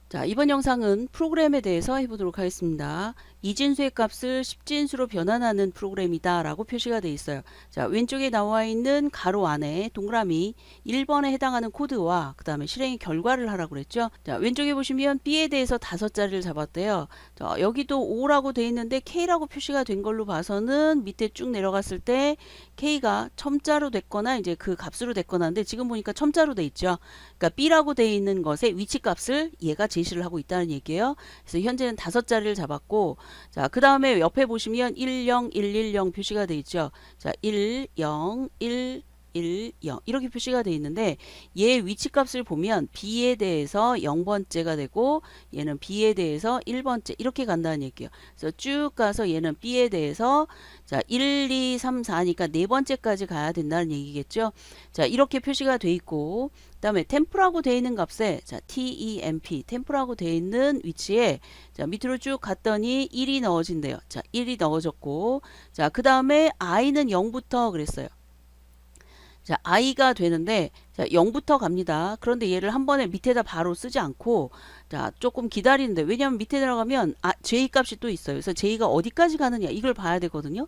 자, 이번 영상은 프로그램에 대해서 해보도록 하겠습니다. 이진수의 값을 10진수로 변환하는 프로그램이다 라고 표시가 되어 있어요. 자, 왼쪽에 나와 있는 가로 안에 동그라미 1번에 해당하는 코드와 그 다음에 실행의 결과를 하라고 그랬죠. 자, 왼쪽에 보시면 B에 대해서 5자리를 잡았대요. 자, 여기도 O라고 되어 있는데 K라고 표시가 된 걸로 봐서는 밑에 쭉 내려갔을 때 K가 첨자로 됐거나 이제 그 값으로 됐거나 인데 지금 보니까 첨자로 돼 있죠. 그러니까 B라고 되어 있는 것의 위치 값을 얘가 제시를 하고 있다는 얘기예요. 그래서 현재는 5자리를 잡았고, 자, 그 다음에 옆에 보시면 10, 110 표시가 되어 있죠. 자, 10, 1, 0 이렇게 표시가 되어 있는데 얘 위치 값을 보면 B에 대해서 0번째가 되고 얘는 B에 대해서 1번째 이렇게 간다는 얘기예요. 그래서 쭉 가서 얘는 B에 대해서 자 1, 2, 3, 4니까 네 번째까지 가야 된다는 얘기겠죠. 자 이렇게 표시가 돼 있고 그 다음에 템프라고 되어 있는 값에 자 temp 템프라고 되어 있는 위치에 자 밑으로 쭉 갔더니 1이 넣어진대요. 자 1이 넣어졌고 자 그 다음에 i는 0부터 그랬어요. 자, i가 되는데, 자, 0부터 갑니다. 그런데 얘를 한 번에 밑에다 바로 쓰지 않고, 자, 조금 기다리는데, 왜냐면 밑에 들어가면, j 값이 또 있어요. 그래서 j가 어디까지 가느냐, 이걸 봐야 되거든요.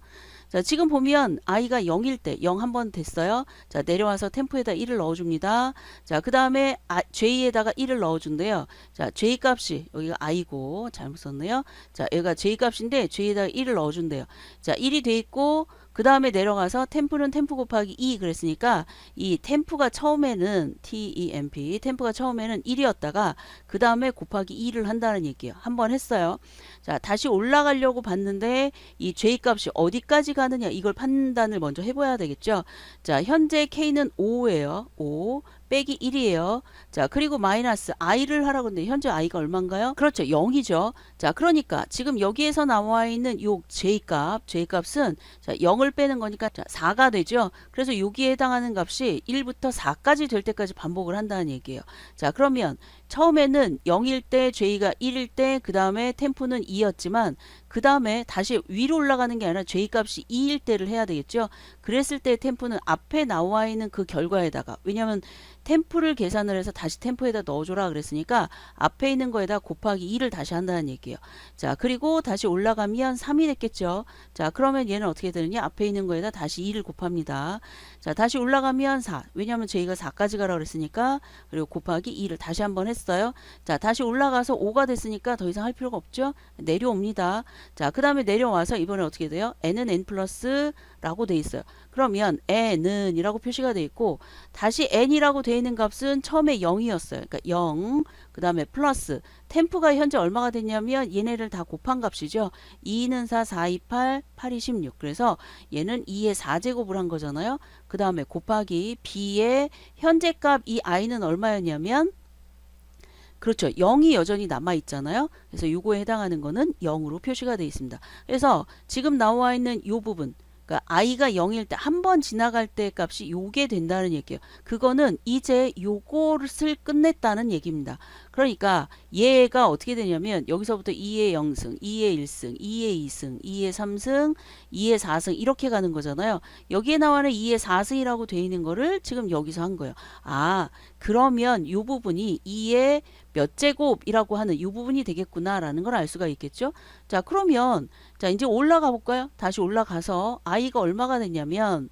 자, 지금 보면 i가 0일 때, 0 한 번 됐어요. 자, 내려와서 템포에다 1을 넣어줍니다. 자, 그 다음에 j에다가 1을 넣어준대요. 자, j 값이, 여기가 i고, 잘못 썼네요. 자, 여기가 j 값인데, j에다가 1을 넣어준대요. 자, 1이 돼 있고, 그 다음에 내려가서 템프는 템프 곱하기 2 그랬으니까 이 템프가 처음에는 temp 템프가 처음에는 1이었다가 그 다음에 곱하기 2를 한다는 얘기예요. 한번 했어요. 자 다시 올라가려고 봤는데 이 j 값이 어디까지 가느냐 이걸 판단을 먼저 해봐야 되겠죠. 자 현재 k는 5예요. 5 빼기 1이에요. 자 그리고 마이너스 i를 하라고 했는데 현재 i가 얼마인가요? 그렇죠. 0이죠. 자 그러니까 지금 여기에서 나와 있는 요 j값은 자 0을 빼는 거니까 자, 4가 되죠. 그래서 여기에 해당하는 값이 1부터 4까지 될 때까지 반복을 한다는 얘기예요. 자 그러면 처음에는 0일 때 j가 1일 때 그 다음에 템포는 2였지만 그 다음에 다시 위로 올라가는 게 아니라 j값이 2일 때를 해야 되겠죠. 그랬을 때 템포는 앞에 나와 있는 그 결과에다가 왜냐하면 템포를 계산을 해서 다시 템포에다 넣어줘라 그랬으니까 앞에 있는 거에다 곱하기 2를 다시 한다는 얘기예요. 자 그리고 다시 올라가면 3이 됐겠죠. 자 그러면 얘는 어떻게 되느냐 앞에 있는 거에다 다시 2를 곱합니다. 자 다시 올라가면 4 왜냐하면 저희가 4까지 가라 그랬으니까 그리고 곱하기 2를 다시 한번 했어요. 자 다시 올라가서 5가 됐으니까 더 이상 할 필요가 없죠. 내려옵니다. 자 그 다음에 내려와서 이번에 어떻게 돼요? n은 n 플러스 라고 돼 있어요. 그러면 n은 이라고 표시가 돼 있고 다시 n이라고 돼 있는 값은 처음에 0이었어요. 그러니까 0, 그 다음에 플러스 템프가 현재 얼마가 됐냐면 얘네를 다 곱한 값이죠. 2는 4, 4, 2, 8, 8이 16. 그래서 얘는 2의 4제곱을 한 거잖아요. 그 다음에 곱하기 b의 현재 값 이 i는 얼마였냐면 그렇죠. 0이 여전히 남아 있잖아요. 그래서 요거에 해당하는 거는 0으로 표시가 되어 있습니다. 그래서 지금 나와 있는 요 부분 그러니까 i가 0일 때 한 번 지나갈 때 값이 요게 된다는 얘기예요. 그거는 이제 요것을 끝냈다는 얘기입니다. 그러니까 얘가 어떻게 되냐면 여기서부터 2의 0승, 2의 1승, 2의 2승, 2의 3승, 2의 4승 이렇게 가는 거잖아요. 여기에 나와는 2의 4승이라고 되어 있는 거를 지금 여기서 한 거예요. 그러면 요 부분이 2의 몇 제곱이라고 하는 이 부분이 되겠구나라는 걸 알 수가 있겠죠. 자 그러면 자 이제 올라가 볼까요? 다시 올라가서 i가 얼마가 됐냐면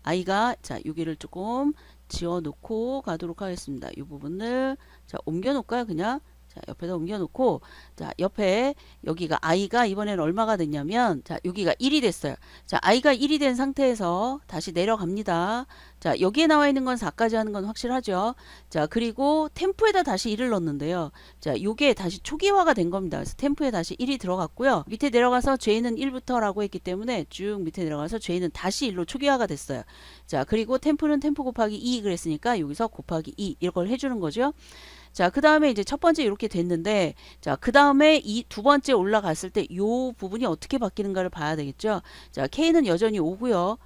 i가 자 여기를 조금 지워 놓고 가도록 하겠습니다. 이 부분을 자 옮겨 놓을까요? 그냥 자 옆에다 옮겨 놓고 자 옆에 여기가 i가 이번에는 얼마가 됐냐면 자 여기가 1이 됐어요. 자 i가 1이 된 상태에서 다시 내려갑니다. 자 여기에 나와 있는 건 4까지 하는 건 확실하죠. 자 그리고 템포에다 다시 1을 넣는데요. 자 요게 다시 초기화가 된 겁니다. 그래서 템포에 다시 1이 들어갔고요. 밑에 내려가서 j는 1부터 라고 했기 때문에 쭉 밑에 내려가서 j는 다시 1로 초기화가 됐어요. 자 그리고 tempo는 템포 곱하기 2 그랬으니까 여기서 곱하기 2 이걸 해주는 거죠. 자, 그 다음에 이제 첫 번째 이렇게 됐는데, 자, 그 다음에 이 두 번째 올라갔을 때 요 부분이 어떻게 바뀌는가를 봐야 되겠죠. 자, K는 여전히 5고요.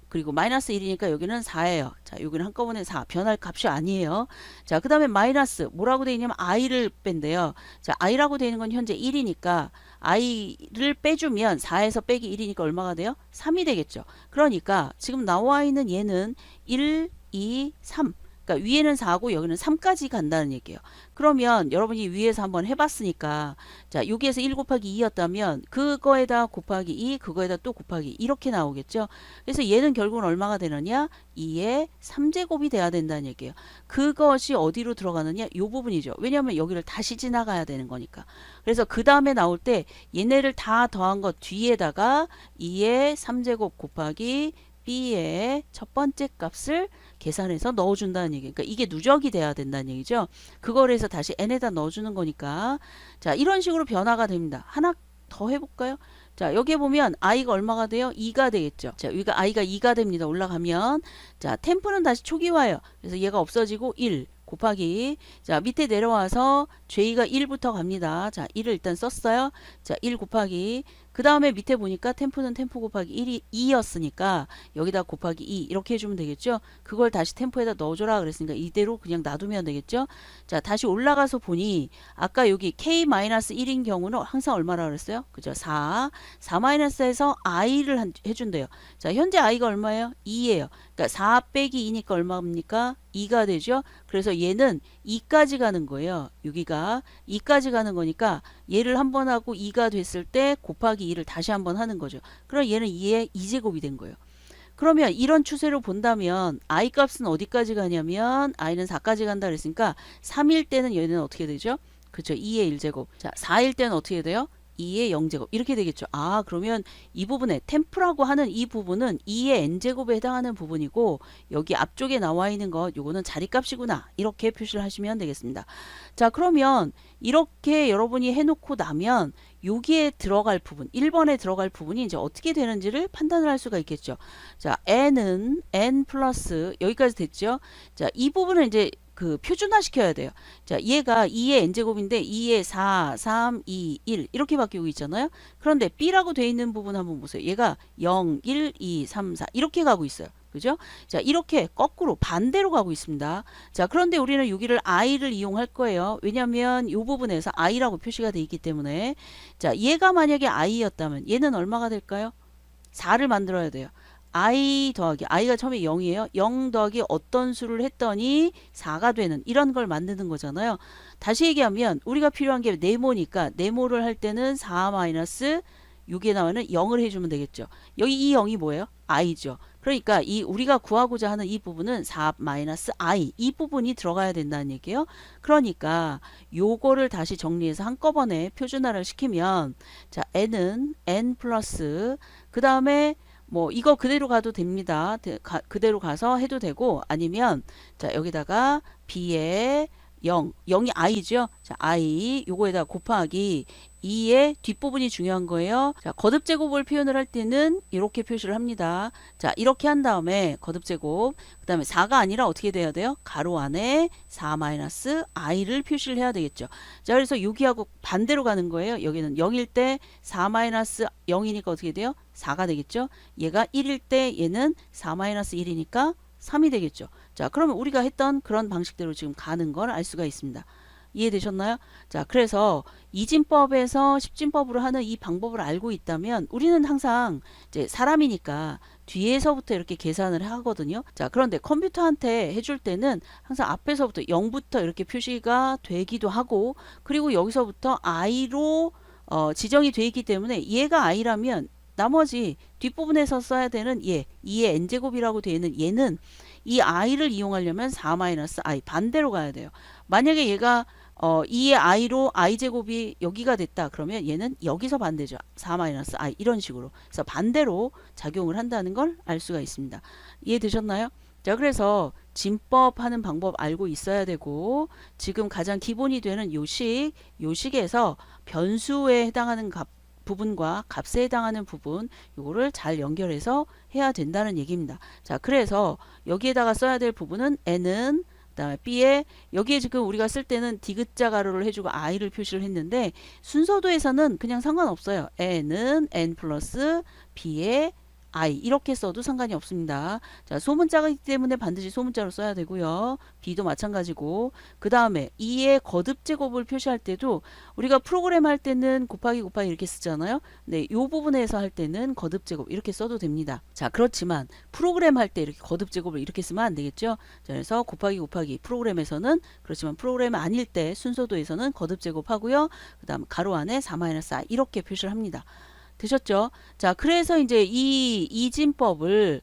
그리고 마이너스 1이니까 여기는 4예요. 자, 여기는 한꺼번에 4. 변할 값이 아니에요. 자, 그 다음에 마이너스. 뭐라고 되어 있냐면 i를 뺀대요. 자, i라고 되어 있는 건 현재 1이니까 i를 빼주면 4에서 빼기 1이니까 얼마가 돼요? 3이 되겠죠. 그러니까 지금 나와 있는 얘는 1, 2, 3. 그러니까 위에는 4고 여기는 3까지 간다는 얘기예요. 그러면 여러분이 위에서 한번 해봤으니까 자 여기에서 1 곱하기 2였다면 그거에다 곱하기 2 그거에다 또 곱하기 2 이렇게 나오겠죠. 그래서 얘는 결국은 얼마가 되느냐 2의 3제곱이 돼야 된다는 얘기예요. 그것이 어디로 들어가느냐 이 부분이죠. 왜냐하면 여기를 다시 지나가야 되는 거니까. 그래서 그 다음에 나올 때 얘네를 다 더한 것 뒤에다가 2의 3제곱 곱하기 b의 첫 번째 값을 계산해서 넣어준다는 얘기. 그러니까 이게 누적이 돼야 된다는 얘기죠. 그걸 해서 다시 n에다 넣어주는 거니까. 자, 이런 식으로 변화가 됩니다. 하나 더 해볼까요? 자, 여기에 보면 i가 얼마가 돼요? 2가 되겠죠. 자, 여기가 i가 2가 됩니다. 올라가면. 자, 템프는 다시 초기화예요. 그래서 얘가 없어지고 1 곱하기. 자, 밑에 내려와서 j가 1부터 갑니다. 자, 1을 일단 썼어요. 자, 1 곱하기. 그 다음에 밑에 보니까 템프는 템프 곱하기 1이 2였으니까 여기다 곱하기 2 이렇게 해주면 되겠죠. 그걸 다시 템프에다 넣어줘라 그랬으니까 이대로 그냥 놔두면 되겠죠. 자, 다시 올라가서 보니 아까 여기 k-1인 경우는 항상 얼마라 그랬어요? 그죠? 4-에서 i를 해준대요. 자, 현재 i가 얼마예요? 2예요. 그러니까 4 빼기 2니까 얼마입니까? 2가 되죠. 그래서 얘는 2까지 가는 거예요. 여기가 2까지 가는 거니까 얘를 한 번 하고 2가 됐을 때 곱하기 2를 다시 한 번 하는 거죠. 그럼 얘는 2의 2제곱이 된 거예요. 그러면 이런 추세로 본다면 i 값은 어디까지 가냐면 i는 4까지 간다 그랬으니까 3일 때는 얘는 어떻게 되죠? 그렇죠. 2의 1제곱. 자, 4일 때는 어떻게 돼요? 2의 0제곱 이렇게 되겠죠. 아 그러면 이 부분에 템프라고 하는 이 부분은 2의 n제곱에 해당하는 부분이고 여기 앞쪽에 나와 있는 것 요거는 자리값이구나 이렇게 표시를 하시면 되겠습니다. 자 그러면 이렇게 여러분이 해놓고 나면 여기에 들어갈 부분 1번에 들어갈 부분이 이제 어떻게 되는지를 판단을 할 수가 있겠죠. 자 n은 n 플러스 여기까지 됐죠. 자 이 부분은 이제 그 표준화 시켜야 돼요. 자, 얘가 2의 n제곱인데 2의 4, 3, 2, 1 이렇게 바뀌고 있잖아요. 그런데 b라고 돼 있는 부분 한번 보세요. 얘가 0, 1, 2, 3, 4 이렇게 가고 있어요. 그죠? 자, 이렇게 거꾸로 반대로 가고 있습니다. 자, 그런데 우리는 여기를 i를 이용할 거예요. 왜냐면 이 부분에서 i라고 표시가 돼 있기 때문에 자, 얘가 만약에 i였다면 얘는 얼마가 될까요? 4를 만들어야 돼요. i 더하기 i가 처음에 0이에요. 0 더하기 어떤 수를 했더니 4가 되는 이런 걸 만드는 거잖아요. 다시 얘기하면 우리가 필요한 게 네모니까 네모를 할 때는 4 마이너스 6에 나오는 0을 해주면 되겠죠. 여기 이 0이 뭐예요? i죠. 그러니까 이 우리가 구하고자 하는 이 부분은 4 마이너스 i 이 부분이 들어가야 된다는 얘기예요. 그러니까 요거를 다시 정리해서 한꺼번에 표준화를 시키면 자 n은 n 플러스 그 다음에 뭐 이거 그대로 가도 됩니다. 그대로 가서 해도 되고 아니면 자 여기다가 b의 0이 i죠. 자 i 요거에다 곱하기 2의 뒷부분이 중요한 거예요. 자 거듭 제곱을 표현을 할 때는 이렇게 표시를 합니다. 자 이렇게 한 다음에 거듭 제곱 그 다음에 4가 아니라 어떻게 돼야 돼요? 가로 안에 4 마이너스 i를 표시를 해야 되겠죠. 자 그래서 여기하고 반대로 가는 거예요. 여기는 0일 때 4 마이너스 0이니까 어떻게 돼요? 4가 되겠죠. 얘가 1일 때 얘는 4 마이너스 1이니까 3이 되겠죠. 자 그러면 우리가 했던 그런 방식대로 지금 가는 걸 알 수가 있습니다. 이해되셨나요? 자 그래서 이진법에서 십진법으로 하는 이 방법을 알고 있다면 우리는 항상 이제 사람이니까 뒤에서부터 이렇게 계산을 하거든요. 자 그런데 컴퓨터한테 해줄 때는 항상 앞에서부터 0부터 이렇게 표시가 되기도 하고 그리고 여기서부터 i로 지정이 되어 있기 때문에 얘가 i라면 나머지 뒷부분에서 써야 되는 얘 2의 n제곱이라고 되어 있는 얘는 이 i를 이용하려면 4-i 반대로 가야 돼요. 만약에 얘가 2의 i로 i제곱이 여기가 됐다 그러면 얘는 여기서 반대죠. 4-i 이런 식으로 그래서 반대로 작용을 한다는 걸 알 수가 있습니다. 이해되셨나요? 자 그래서 진법 하는 방법 알고 있어야 되고 지금 가장 기본이 되는 요식에서 변수에 해당하는 부분과 값에 해당하는 부분 요거를 잘 연결해서 해야 된다는 얘기입니다. 자 그래서 여기에다가 써야 될 부분은 n은 그 다음에 b에 여기에 지금 우리가 쓸 때는 디귿자 가로를 해주고 i를 표시를 했는데 순서도에서는 그냥 상관없어요. n은 n 플러스 b의 I 이렇게 써도 상관이 없습니다. 자, 소문자이기 때문에 반드시 소문자로 써야 되고요. B도 마찬가지고 그 다음에 2의 거듭 제곱을 표시할 때도 우리가 프로그램 할 때는 곱하기 곱하기 이렇게 쓰잖아요. 네, 이 부분에서 할 때는 거듭 제곱 이렇게 써도 됩니다. 자, 그렇지만 프로그램 할 때 이렇게 거듭 제곱을 이렇게 쓰면 안 되겠죠. 자, 그래서 곱하기 곱하기 프로그램에서는 그렇지만 프로그램 아닐 때 순서도에서는 거듭 제곱하고요. 그 다음 가로 안에 4-I 이렇게 표시를 합니다. 되셨죠? 자, 그래서 이제 이 이진법을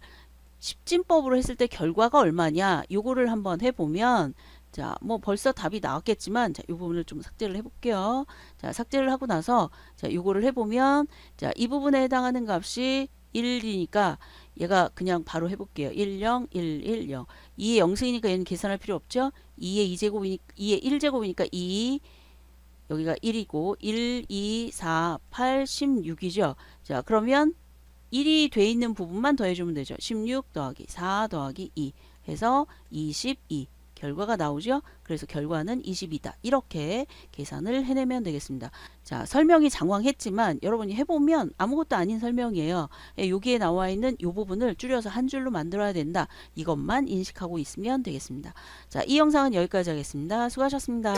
십진법으로 했을 때 결과가 얼마냐? 요거를 한번 해보면 자, 뭐 벌써 답이 나왔겠지만 자, 이 부분을 좀 삭제를 해볼게요. 자, 삭제를 하고 나서 자, 요거를 해보면 자, 이 부분에 해당하는 값이 1이니까 얘가 그냥 바로 해볼게요. 1, 0, 1, 1, 0. 2의 0승이니까 얘는 계산할 필요 없죠? 2의 2제곱이니까 2의 1제곱이니까 2 여기가 1이고 1, 2, 4, 8, 16이죠. 자, 그러면 1이 돼 있는 부분만 더해주면 되죠. 16 더하기 4 더하기 2 해서 22 결과가 나오죠. 그래서 결과는 22다. 이렇게 계산을 해내면 되겠습니다. 자, 설명이 장황했지만 여러분이 해보면 아무것도 아닌 설명이에요. 여기에 나와 있는 이 부분을 줄여서 한 줄로 만들어야 된다. 이것만 인식하고 있으면 되겠습니다. 자, 이 영상은 여기까지 하겠습니다. 수고하셨습니다.